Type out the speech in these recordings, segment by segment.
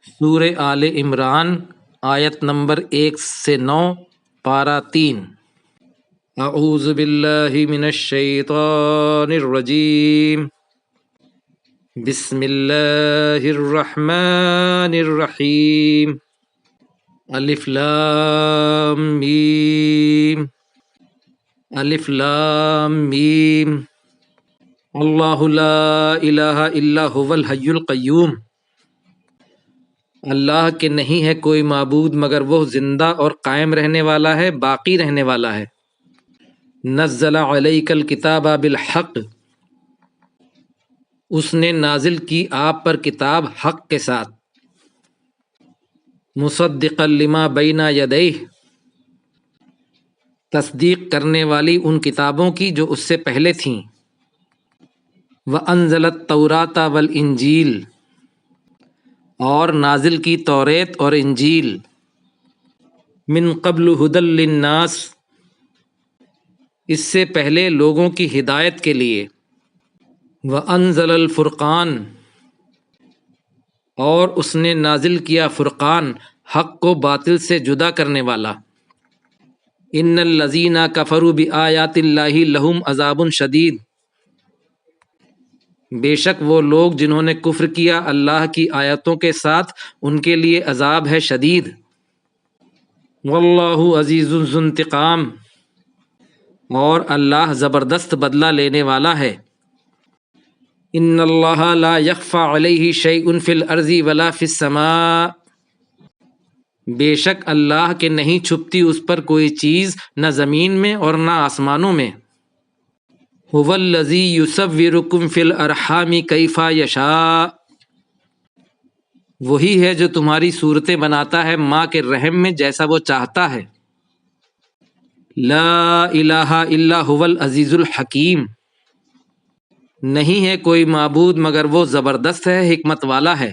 سورہ آل عمران آیت نمبر 1 سے 9، پارہ 3۔ اعوذ باللہ من الشیطان الرجیم، بسم اللہ الرحمن الرحیم۔ الف لام میم، الف لام میم۔ اللہ لا الہ الا هو الحی القیوم، اللہ کے نہیں ہے کوئی معبود مگر وہ زندہ اور قائم رہنے والا ہے، باقی رہنے والا ہے۔ نزل علیک الکتاب بالحق، اس نے نازل کی آپ پر کتاب حق کے ساتھ۔ مصدقا لما بین یدیہ، تصدیق کرنے والی ان کتابوں کی جو اس سے پہلے تھیں۔ وانزل التوراۃ والانجیل، اور نازل کی توریت اور انجیل۔ من قبل ھدی للناس، اس سے پہلے لوگوں کی ہدایت کے لیے۔ وانزل الفرقان، اور اس نے نازل کیا فرقان، حق کو باطل سے جدا کرنے والا۔ ان الذین کفروا بآیات اللہ لہم عذاب شدید، بے شک وہ لوگ جنہوں نے کفر کیا اللہ کی آیتوں کے ساتھ، ان کے لیے عذاب ہے شدید۔ واللہ عزیز ذو انتقام، اور اللہ زبردست بدلہ لینے والا ہے۔ ان اللہ لا یخفی علیہ شیء فی الارض ولا فی السماء، بے شک اللہ کے نہیں چھپتی اس پر کوئی چیز، نہ زمین میں اور نہ آسمانوں میں۔ هو الذی یصورکم فی الارحام کیف یشاء، وہی ہے جو تمہاری صورتیں بناتا ہے ماں کے رحم میں جیسا وہ چاہتا ہے۔ لا الہ الا هو العزیز الحکیم، نہیں ہے کوئی معبود مگر وہ زبردست ہے، حکمت والا ہے۔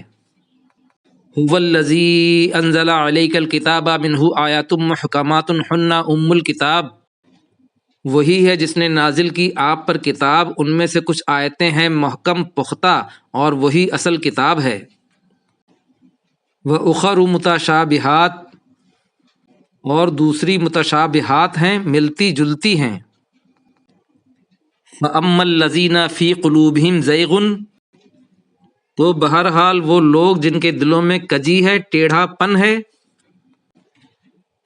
هو الذی انزل علیک الکتاب منہ آیات محکمات ہن ام الکتاب، وہی ہے جس نے نازل کی آپ پر کتاب، ان میں سے کچھ آیتیں ہیں محکم پختہ، اور وہی اصل کتاب ہے۔ وَأُخَرُ مُتَشَابِہَاتٌ، اور دوسری متشابہات ہیں، ملتی جلتی ہیں۔ فَأَمَّا الَّذِينَ فِي قُلُوبِهِمْ زَيْغٌ، تو بہرحال وہ لوگ جن کے دلوں میں کجی ہے، ٹیڑھا پن ہے۔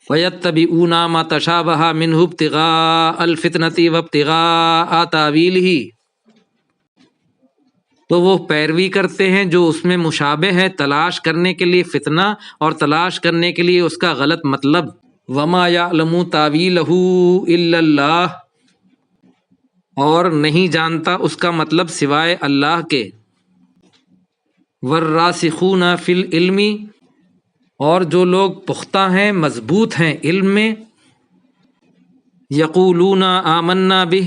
فَيَتَّبِعُونَ مَا تَشَابَهَ مِنْهُ ابْتِغَاءَ الْفِتْنَةِ وَابْتِغَاءَ تَأْوِيلِهِ، تو وہ پیروی کرتے ہیں جو اس میں مشابہ ہے، تلاش کرنے کے لیے فتنہ اور تلاش کرنے کے لیے اس کا غلط مطلب۔ وَمَا يَعْلَمُ تَأْوِيلَهُ إِلَّا اللَّهُ، اور نہیں جانتا اس کا مطلب سوائے اللہ کے۔ وَالرَّاسِخُونَ فِي الْعِلْمِ، اور جو لوگ پختہ ہیں، مضبوط ہیں علم میں۔ یقولون آمنا بہ،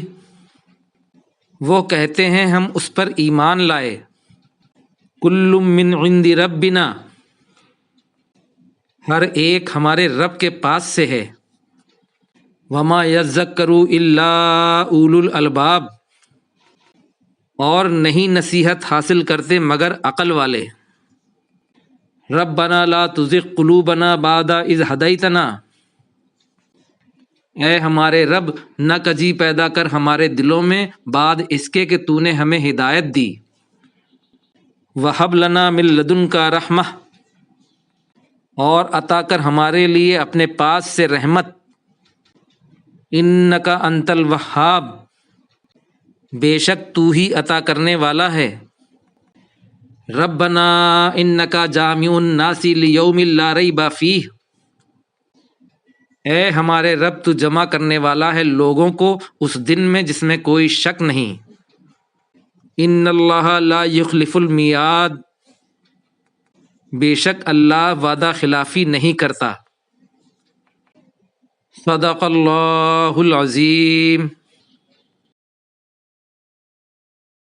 وہ کہتے ہیں ہم اس پر ایمان لائے۔ کل من عند ربنا، ہر ایک ہمارے رب کے پاس سے ہے۔ وما یذکر الا اولو الالباب، اور نہیں نصیحت حاصل کرتے مگر عقل والے۔ ربنا لا تزغ قلوبنا بعد اذ ہدیتنا، اے ہمارے رب نہ کجی پیدا کر ہمارے دلوں میں بعد اس کے کہ تو نے ہمیں ہدایت دی۔ وہب لنا من لدنک رحمہ، اور عطا کر ہمارے لیے اپنے پاس سے رحمت۔ انک انت الوہاب، بے شک تو ہی عطا کرنے والا ہے۔ ربنا انک جامع الناس لیوم لا ریب فیہ، اے ہمارے رب تو جمع کرنے والا ہے لوگوں کو اس دن میں جس میں کوئی شک نہیں۔ ان اللہ لا یخلف المیعاد، بے شک اللہ وعدہ خلافی نہیں کرتا۔ صدق اللہ العظیم۔